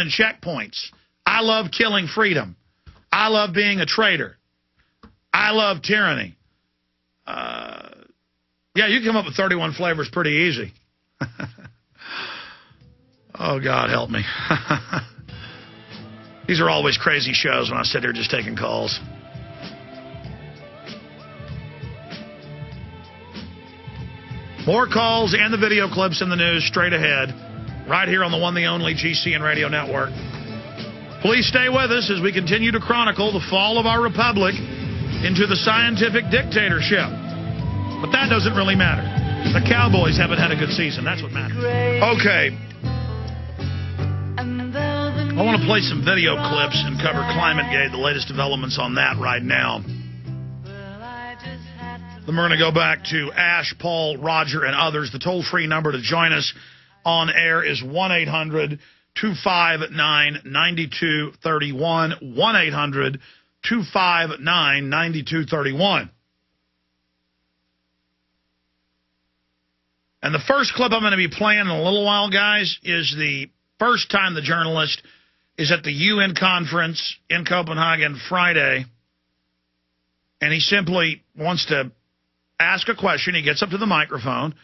and checkpoints. I love killing freedom. I love being a traitor. I love tyranny. Yeah, you can come up with 31 flavors pretty easy. Oh, God, help me. These are always crazy shows when I sit here just taking calls. More calls and the video clips in the news straight ahead, right here on the one, the only GCN Radio Network. Please stay with us as we continue to chronicle the fall of our republic into the scientific dictatorship. But that doesn't really matter. The Cowboys haven't had a good season. That's what matters. Okay. I want to play some video clips and cover ClimateGate, the latest developments on that right now. Then we're going to go back to Ash, Paul, Roger, and others. The toll-free number to join us on air is 1-800-259-9231. 1-800-259-9231. And the first clip I'm going to be playing in a little while, guys, is the first time the journalist is at the UN conference in Copenhagen Friday, and he simply wants to ask a question. He gets up to the microphone,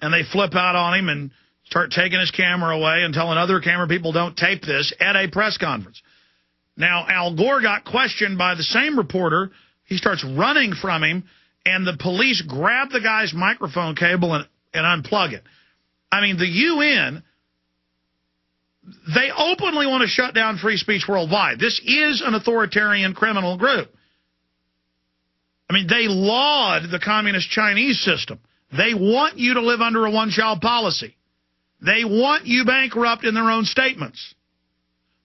and they flip out on him and start taking his camera away and telling other camera people don't tape this at a press conference. Now, Al Gore got questioned by the same reporter. He starts running from him, and the police grab the guy's microphone cable and unplug it. I mean, the UN, they openly want to shut down free speech worldwide. This is an authoritarian criminal group. I mean, they laud the communist Chinese system. They want you to live under a one-child policy. They want you bankrupt in their own statements.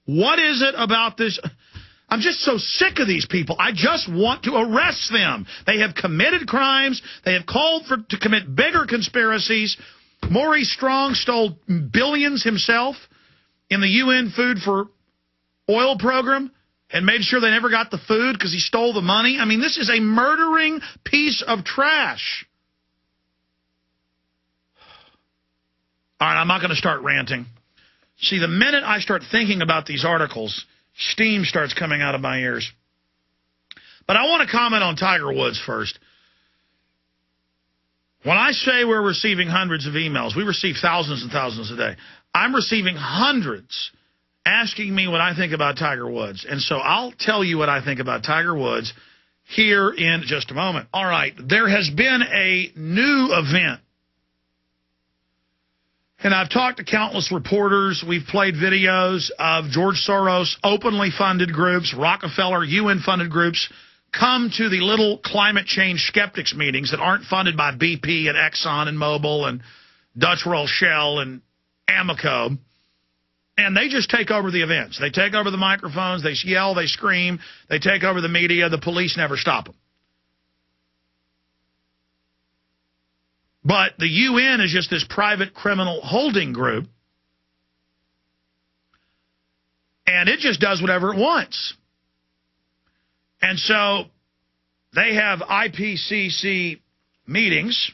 What is it about this? I'm just so sick of these people. I just want to arrest them. They have committed crimes. They have called to commit bigger conspiracies. Maurice Strong stole billions himself in the UN Food for Oil program and made sure they never got the food because he stole the money. I mean, this is a murdering piece of trash. All right, I'm not going to start ranting. See, the minute I start thinking about these articles, steam starts coming out of my ears. But I want to comment on Tiger Woods first. When I say we're receiving hundreds of emails, we receive thousands and thousands a day. I'm receiving hundreds asking me what I think about Tiger Woods. And so I'll tell you what I think about Tiger Woods here in just a moment. All right, there has been a new event. And I've talked to countless reporters. We've played videos of George Soros openly funded groups, Rockefeller, UN-funded groups, come to the little climate change skeptics meetings that aren't funded by BP and Exxon and Mobil and Dutch Roll Shell and Amoco. And they just take over the events. They take over the microphones. They yell. They scream. They take over the media. The police never stop them. But the UN is just this private criminal holding group, and it just does whatever it wants. And so they have IPCC meetings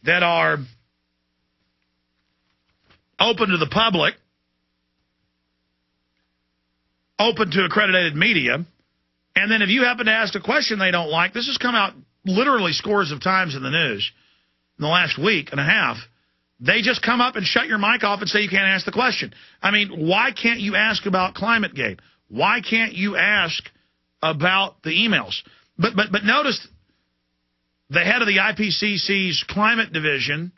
that are open to the public, open to accredited media, and then if you happen to ask a question they don't like, this has come out literally scores of times in the news in the last week and a half, they just come up and shut your mic off and say you can't ask the question. I mean, why can't you ask about ClimateGate? Why can't you ask about the emails? But notice the head of the IPCC's climate division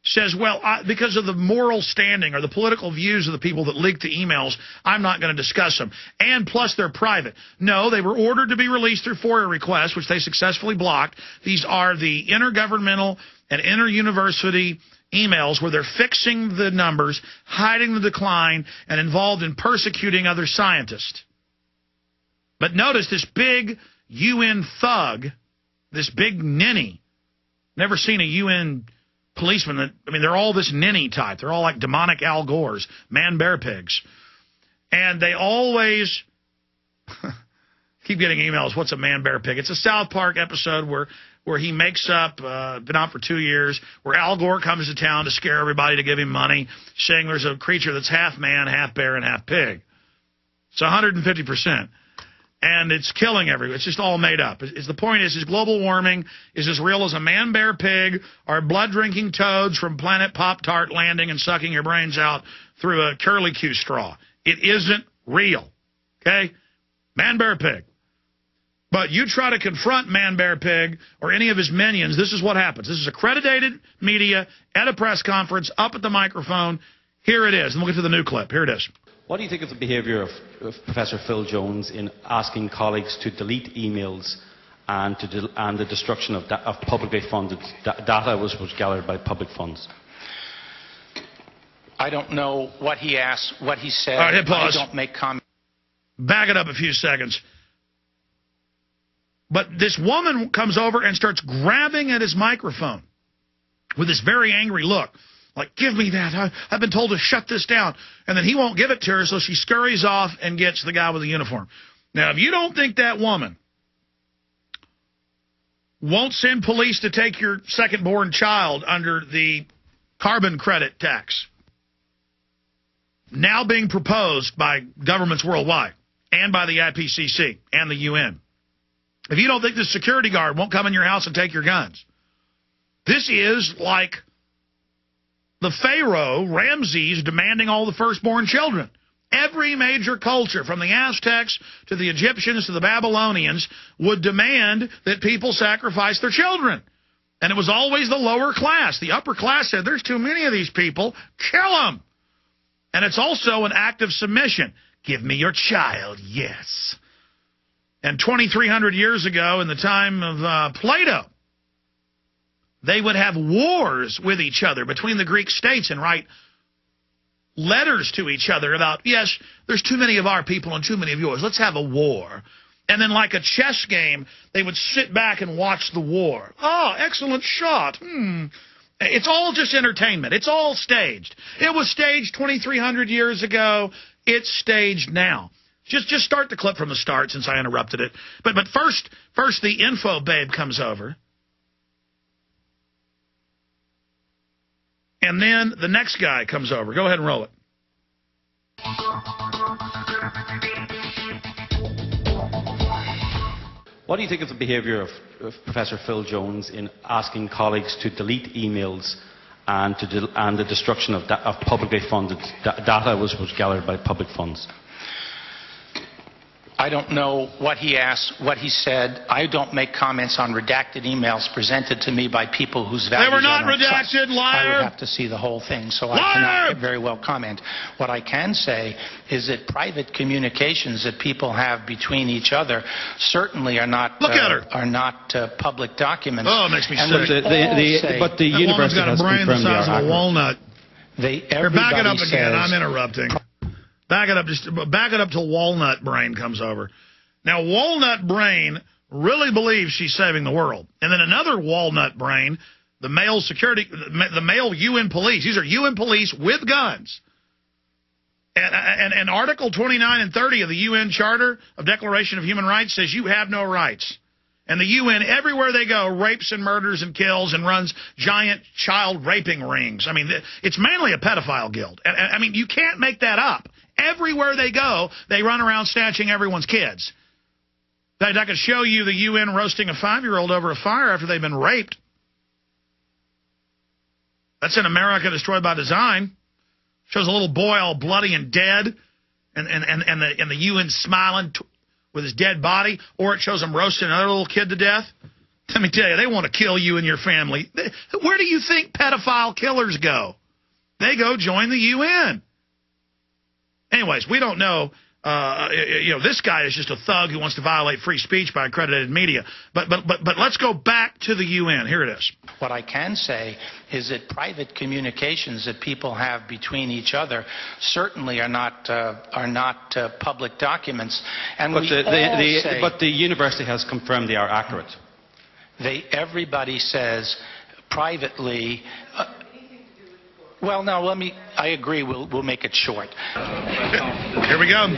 says, well, because of the moral standing or the political views of the people that leaked the emails, I'm not going to discuss them. And plus, they're private. No, they were ordered to be released through FOIA requests, which they successfully blocked. These are the intergovernmental and inter-university emails where they're fixing the numbers, hiding the decline, and involved in persecuting other scientists. But notice this big UN thug, this big ninny, never seen a UN policemen that, I mean, they're all this ninny type. They're all like demonic Al Gores, man-bear pigs. And they always keep getting emails, what's a man-bear pig? It's a South Park episode where where he makes up, been out for 2 years, where Al Gore comes to town to scare everybody to give him money, saying there's a creature that's half man, half bear, and half pig. It's 150%. And it's killing everyone. It's just all made up. The point is global warming is as real as a man, bear, pig, or blood-drinking toads from Planet Pop-Tart landing and sucking your brains out through a curly-Q straw. It isn't real. Okay? Man, bear, pig. But you try to confront Man, Bear, Pig or any of his minions, this is what happens. This is accredited media at a press conference, up at the microphone. Here it is. And we'll get to the new clip. Here it is. What do you think of the behaviour of Professor Phil Jones in asking colleagues to delete emails and the destruction of publicly funded data was gathered by public funds? I don't know what he asked, what he said. All right, hit pause. I don't make comments. Back it up a few seconds. But this woman comes over and starts grabbing at his microphone with this very angry look. Like, give me that. I've been told to shut this down. And then he won't give it to her, so she scurries off and gets the guy with the uniform. Now, if you don't think that woman won't send police to take your second-born child under the carbon credit tax, now being proposed by governments worldwide and by the IPCC and the UN, if you don't think the security guard won't come in your house and take your guns, this is like the Pharaoh, Ramses, demanding all the firstborn children. Every major culture, from the Aztecs to the Egyptians to the Babylonians, would demand that people sacrifice their children. And it was always the lower class. The upper class said, there's too many of these people, kill them. And it's also an act of submission. Give me your child, yes. And 2,300 years ago, in the time of Plato, they would have wars with each other between the Greek states and write letters to each other about, yes, there's too many of our people and too many of yours. Let's have a war. And then like a chess game, they would sit back and watch the war. Oh, excellent shot. It's all just entertainment. It's all staged. It was staged 2,300 years ago. It's staged now. Just start the clip from the start since I interrupted it. But first the info babe comes over. And then the next guy comes over. Go ahead and roll it. What do you think of the behaviour of Professor Phil Jones in asking colleagues to delete emails and the destruction of publicly funded data was gathered by public funds? I don't know what he asked, what he said. I don't make comments on redacted emails presented to me by people whose values they were not I don't redacted, trust. liar. I would have to see the whole thing, so liar! I cannot very well comment. What I can say is that private communications that people have between each other certainly are not public documents. Oh, it makes me and sick. But the university has confirmed they are accurate. Got a brain the size of a walnut. Back it up again. Says, I'm interrupting. Back it up till Walnut Brain comes over. Now, Walnut Brain really believes she's saving the world. And then another Walnut Brain, the male UN police. These are UN police with guns. And Article 29 and 30 of the UN Charter of Declaration of Human Rights says you have no rights. And the UN, everywhere they go, rapes and murders and kills and runs giant child raping rings. I mean, it's mainly a pedophile guild. And I mean, you can't make that up. Everywhere they go, they run around snatching everyone's kids. I could show you the UN roasting a 5-year-old over a fire after they've been raped. That's in America Destroyed by Design. Shows a little boy all bloody and dead, and the UN smiling with his dead body, or it shows them roasting another little kid to death. Let me tell you, they want to kill you and your family. Where do you think pedophile killers go? They go join the UN. Anyways, we don't know. This guy is just a thug who wants to violate free speech by accredited media. But let's go back to the UN. Here it is. What I can say is that private communications that people have between each other certainly are not public documents. And but the university has confirmed they are accurate. Everybody says privately. Well, now I agree. We'll make it short. Here we go.